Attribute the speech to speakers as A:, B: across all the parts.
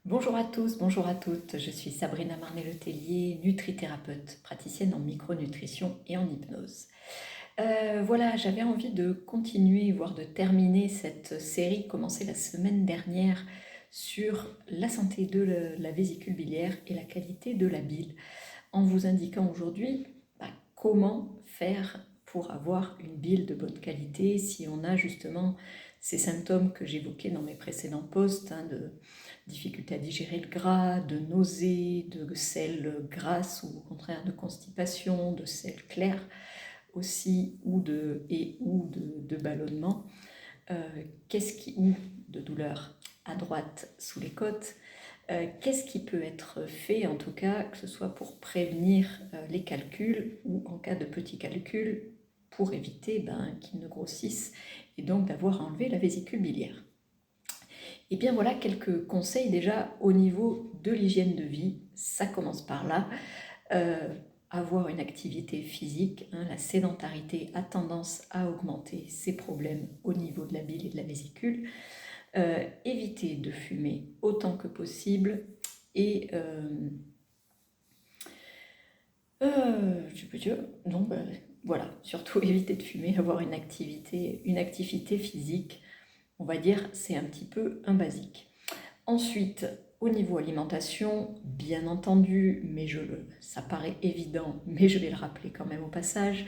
A: Bonjour à tous, bonjour à toutes. Je suis Sabrina Marnet-Letellier, nutrithérapeute, praticienne en micronutrition et en hypnose. Voilà, j'avais envie de continuer, voire de terminer cette série commencée la semaine dernière sur la santé de la vésicule biliaire et la qualité de la bile, en vous indiquant aujourd'hui comment faire pour avoir une bile de bonne qualité si on a justement ces symptômes que j'évoquais dans mes précédents posts, de difficulté à digérer le gras, de nausées, de selles grasses ou au contraire de constipation, de selles claires aussi, ou de ballonnement, ou de douleur à droite sous les côtes. Qu'est-ce qui peut être fait, en tout cas, que ce soit pour prévenir les calculs ou en cas de petits calculs, pour éviter qu'ils ne grossissent et donc d'avoir enlevé la vésicule biliaire. Et bien voilà quelques conseils déjà au niveau de l'hygiène de vie. Ça commence par là. Avoir une activité physique, la sédentarité a tendance à augmenter ces problèmes au niveau de la bile et de la vésicule. Éviter de fumer autant que possible et voilà, surtout éviter de fumer, avoir une activité physique, on va dire, c'est un petit peu un basique. Ensuite, au niveau alimentation, bien entendu, ça paraît évident, mais je vais le rappeler quand même au passage,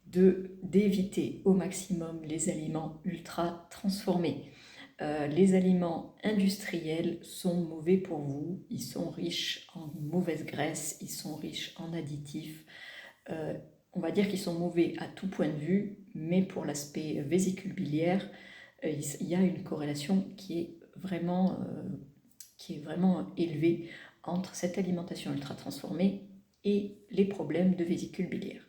A: d'éviter au maximum les aliments ultra transformés. Les aliments industriels sont mauvais pour vous, ils sont riches en mauvaise graisse, ils sont riches en additifs. On va dire qu'ils sont mauvais à tout point de vue, mais pour l'aspect vésicule biliaire, il y a une corrélation qui est vraiment élevée entre cette alimentation ultra transformée et les problèmes de vésicule biliaire.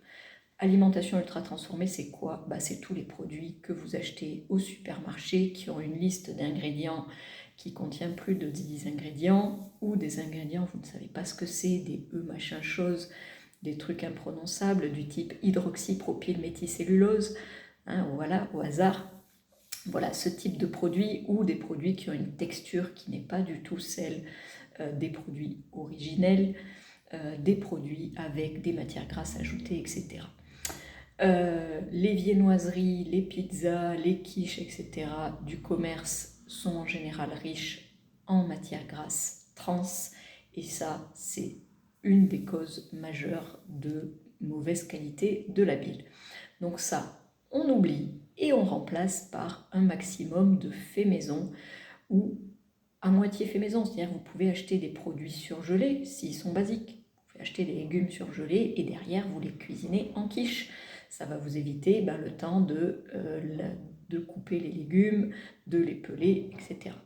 A: Alimentation ultra transformée, c'est quoi? C'est tous les produits que vous achetez au supermarché qui ont une liste d'ingrédients qui contient plus de 10 ingrédients, ou des ingrédients, vous ne savez pas ce que c'est, des machin chose, des trucs imprononçables du type hydroxypropylméthylcellulose, voilà, au hasard. Voilà, ce type de produits, ou des produits qui ont une texture qui n'est pas du tout celle des produits originels, des produits avec des matières grasses ajoutées, etc. Les viennoiseries, les pizzas, les quiches, etc. du commerce sont en général riches en matières grasses trans, et ça, c'est une des causes majeures de mauvaise qualité de la bile. Donc ça, on oublie et on remplace par un maximum de fait maison ou à moitié fait maison, c'est-à-dire vous pouvez acheter des produits surgelés s'ils sont basiques. Vous pouvez acheter des légumes surgelés et derrière vous les cuisinez en quiche. Ça va vous éviter le temps de couper les légumes, de les peler, etc.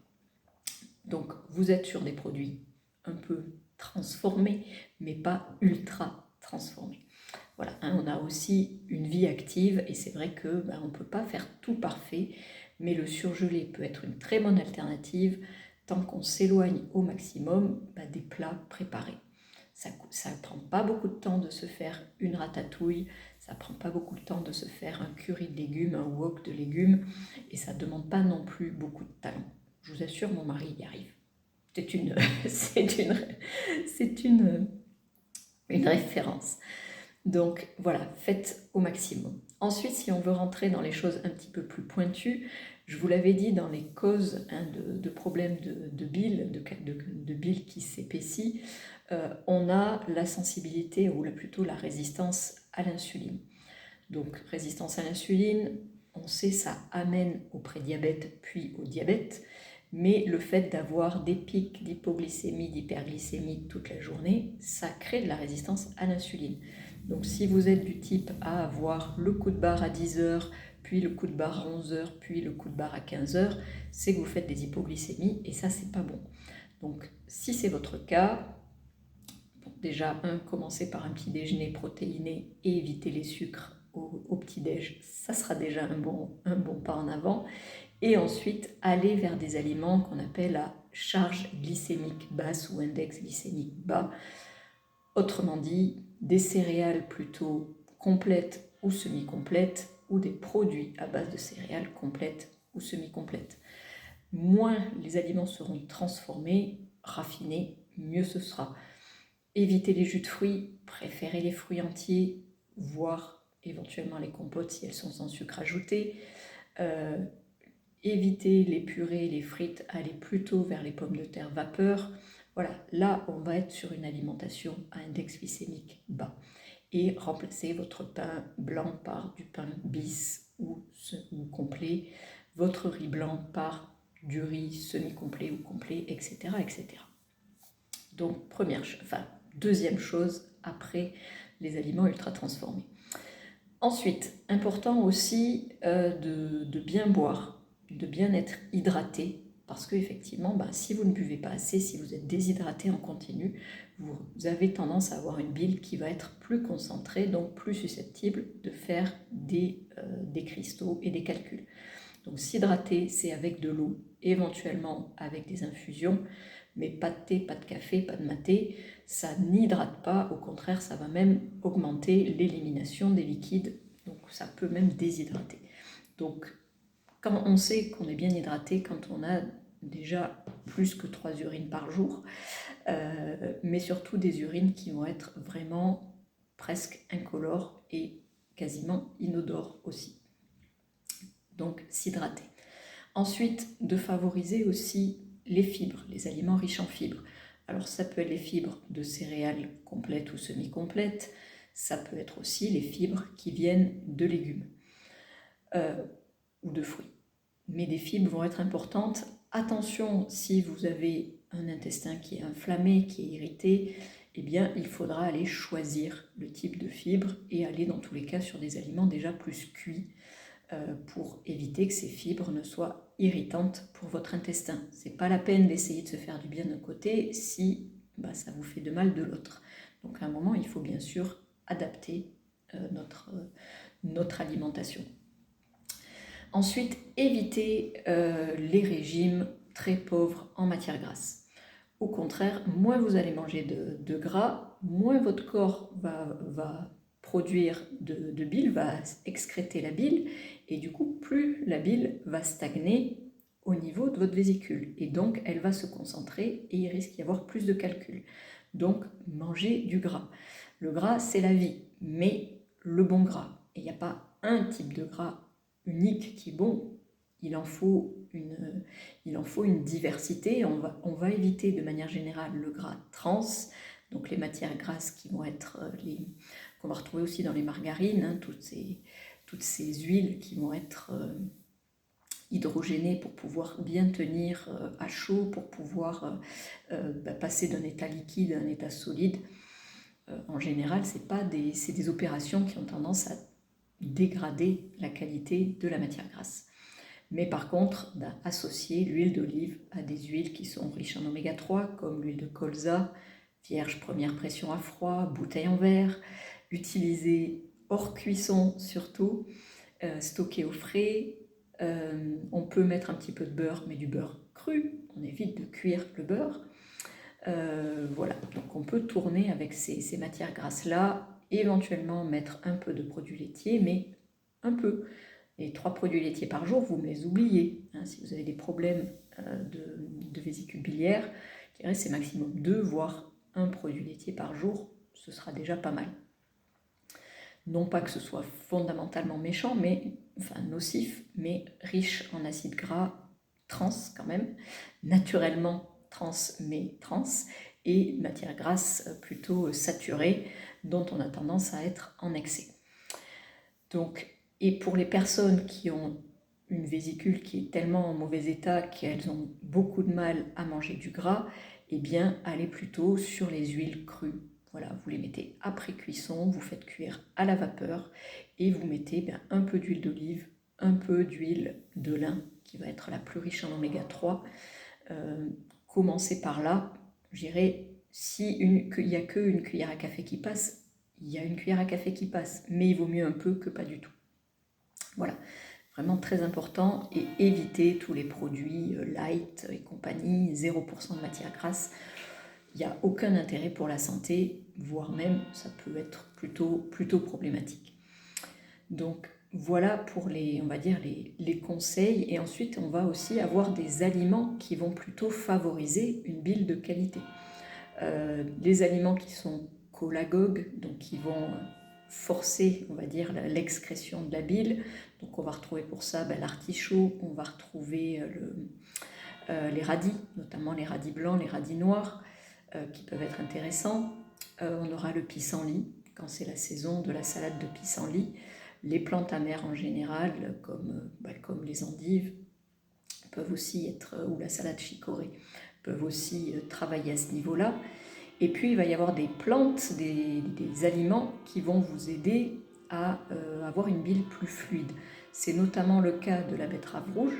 A: Donc vous êtes sur des produits un peu transformés, mais pas ultra transformés. Voilà, on a aussi une vie active et c'est vrai que on ne peut pas faire tout parfait, mais le surgelé peut être une très bonne alternative tant qu'on s'éloigne au maximum des plats préparés. Ça ne prend pas beaucoup de temps de se faire une ratatouille, ça ne prend pas beaucoup de temps de se faire un curry de légumes, un wok de légumes, et ça ne demande pas non plus beaucoup de talent. Je vous assure, mon mari y arrive. C'est une référence. Donc voilà, faites au maximum. Ensuite, si on veut rentrer dans les choses un petit peu plus pointues, je vous l'avais dit, dans les causes de problèmes de bile, de bile qui s'épaissit, on a la sensibilité, ou plutôt la résistance à l'insuline. Donc résistance à l'insuline, on sait ça amène au prédiabète puis au diabète, mais le fait d'avoir des pics d'hypoglycémie, d'hyperglycémie toute la journée, ça crée de la résistance à l'insuline. Donc si vous êtes du type à avoir le coup de barre à 10h, puis le coup de barre à 11h, puis le coup de barre à 15h, c'est que vous faites des hypoglycémies et ça, c'est pas bon. Donc si c'est votre cas, déjà, commencez par un petit déjeuner protéiné et évitez les sucres au petit-déj, ça sera déjà un bon pas en avant. Et ensuite, aller vers des aliments qu'on appelle à charge glycémique basse ou index glycémique bas. Autrement dit, des céréales plutôt complètes ou semi-complètes, ou des produits à base de céréales complètes ou semi-complètes. Moins les aliments seront transformés, raffiné, mieux ce sera. Évitez les jus de fruits, préférez les fruits entiers, voire éventuellement les compotes si elles sont sans sucre ajouté. Évitez les purées, les frites, allez plutôt vers les pommes de terre vapeur. Voilà, là on va être sur une alimentation à index glycémique bas. Et remplacez votre pain blanc par du pain bis ou complet, votre riz blanc par du riz semi-complet ou complet, etc. etc. Donc deuxième chose après les aliments ultra transformés. Ensuite, important aussi de bien boire, de bien être hydraté, parce qu'effectivement, si vous ne buvez pas assez, si vous êtes déshydraté en continu, vous avez tendance à avoir une bile qui va être plus concentrée, donc plus susceptible de faire des cristaux et des calculs. Donc s'hydrater, c'est avec de l'eau, éventuellement avec des infusions, mais pas de thé, pas de café, pas de maté, ça n'hydrate pas, au contraire, ça va même augmenter l'élimination des liquides, donc ça peut même déshydrater. Donc quand on sait qu'on est bien hydraté, quand on a déjà plus que 3 urines par jour, mais surtout des urines qui vont être vraiment presque incolores et quasiment inodores aussi. Donc s'hydrater. Ensuite, de favoriser aussi les fibres, les aliments riches en fibres. Alors ça peut être les fibres de céréales complètes ou semi-complètes, ça peut être aussi les fibres qui viennent de légumes ou de fruits. Mais des fibres vont être importantes. Attention, si vous avez un intestin qui est inflammé, qui est irrité, eh bien il faudra aller choisir le type de fibre et aller dans tous les cas sur des aliments déjà plus cuits pour éviter que ces fibres ne soient irritantes pour votre intestin. C'est pas la peine d'essayer de se faire du bien d'un côté si ça vous fait de mal de l'autre. Donc à un moment, il faut bien sûr adapter notre alimentation. Ensuite, évitez les régimes très pauvres en matière grasse. Au contraire, moins vous allez manger de gras, moins votre corps va produire de bile, va excréter la bile, et du coup, plus la bile va stagner au niveau de votre vésicule. Et donc, elle va se concentrer et il risque d'y avoir plus de calculs. Donc, mangez du gras. Le gras, c'est la vie, mais le bon gras. Et il n'y a pas un type de gras unique qui est bon. Il en faut une diversité. On va éviter de manière générale le gras trans, donc les matières grasses qui vont être qu'on va retrouver aussi dans les margarines, toutes ces huiles qui vont être hydrogénées pour pouvoir bien tenir à chaud, pour pouvoir passer d'un état liquide à un état solide. En général, c'est des opérations qui ont tendance à dégrader la qualité de la matière grasse. Mais par contre, associer l'huile d'olive à des huiles qui sont riches en oméga 3, comme l'huile de colza, vierge première pression à froid, bouteille en verre, utilisée hors cuisson surtout, stockée au frais. On peut mettre un petit peu de beurre, mais du beurre cru, on évite de cuire le beurre. Voilà, donc on peut tourner avec ces matières grasses-là, éventuellement mettre un peu de produits laitiers, mais un peu. Les 3 produits laitiers par jour, vous me les oubliez. Si vous avez des problèmes de vésicule biliaire, je dirais c'est maximum 2, voire 1 produit laitier par jour, ce sera déjà pas mal. Non pas que ce soit fondamentalement méchant, nocif, mais riche en acides gras trans quand même, naturellement trans, mais trans, et matières grasses plutôt saturées, dont on a tendance à être en excès. Donc, et pour les personnes qui ont une vésicule qui est tellement en mauvais état qu'elles ont beaucoup de mal à manger du gras, eh bien, allez plutôt sur les huiles crues. Voilà, vous les mettez après cuisson, vous faites cuire à la vapeur et vous mettez un peu d'huile d'olive, un peu d'huile de lin, qui va être la plus riche en oméga 3. Commencez par là. Je dirais, qu'il n'y a qu'une cuillère à café qui passe, il y a une cuillère à café qui passe, mais il vaut mieux un peu que pas du tout. Voilà, vraiment très important, et évitez tous les produits light et compagnie, 0% de matière grasse. Il n'y a aucun intérêt pour la santé, voire même ça peut être plutôt problématique. Donc voilà pour les, on va dire, les conseils. Et ensuite, on va aussi avoir des aliments qui vont plutôt favoriser une bile de qualité. Les aliments qui sont cholagogues, donc qui vont forcer, on va dire, l'excrétion de la bile. Donc on va retrouver pour ça l'artichaut, on va retrouver les radis, notamment les radis blancs, les radis noirs, qui peuvent être intéressants. On aura le pissenlit, quand c'est la saison de la salade de pissenlit. Les plantes amères en général, comme les endives, peuvent aussi être, ou la salade chicorée, peuvent aussi travailler à ce niveau-là. Et puis, il va y avoir des plantes, des aliments qui vont vous aider à avoir une bile plus fluide. C'est notamment le cas de la betterave rouge.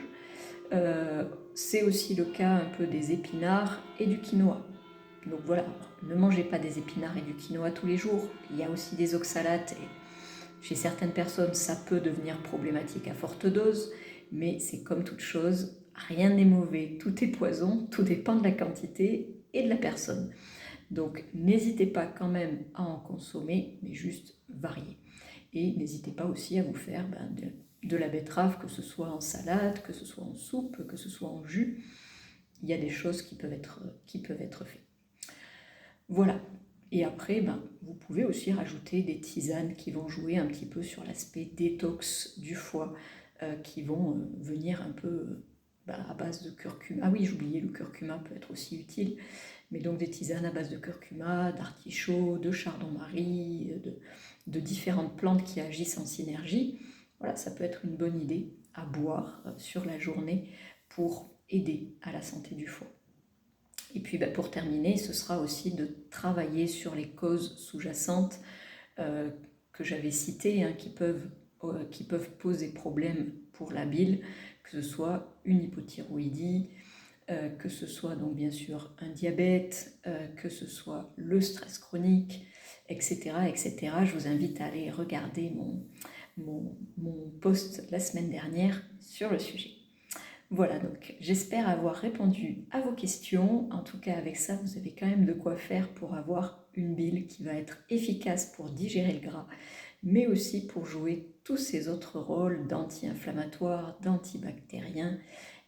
A: C'est aussi le cas un peu des épinards et du quinoa. Donc voilà, ne mangez pas des épinards et du quinoa tous les jours. Il y a aussi des oxalates et chez certaines personnes, ça peut devenir problématique à forte dose, mais c'est comme toute chose, rien n'est mauvais, tout est poison, tout dépend de la quantité et de la personne. Donc n'hésitez pas quand même à en consommer, mais juste varier. Et n'hésitez pas aussi à vous faire de la betterave, que ce soit en salade, que ce soit en soupe, que ce soit en jus. Il y a des choses qui peuvent être faites. Voilà. Et après, vous pouvez aussi rajouter des tisanes qui vont jouer un petit peu sur l'aspect détox du foie, qui vont venir un peu à base de curcuma. Ah oui, j'oubliais, le curcuma peut être aussi utile. Mais donc des tisanes à base de curcuma, d'artichaut, de chardon-marie, de différentes plantes qui agissent en synergie. Voilà, ça peut être une bonne idée à boire sur la journée pour aider à la santé du foie. Et puis pour terminer, ce sera aussi de travailler sur les causes sous-jacentes que j'avais citées, hein, qui peuvent poser problème pour la bile, que ce soit une hypothyroïdie, que ce soit donc bien sûr un diabète, que ce soit le stress chronique, etc., etc. Je vous invite à aller regarder mon post la semaine dernière sur le sujet. Voilà, donc j'espère avoir répondu à vos questions. En tout cas, avec ça, vous avez quand même de quoi faire pour avoir une bile qui va être efficace pour digérer le gras, mais aussi pour jouer tous ces autres rôles d'anti-inflammatoire, d'antibactérien,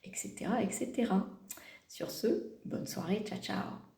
A: etc., etc. Sur ce, bonne soirée, ciao ciao.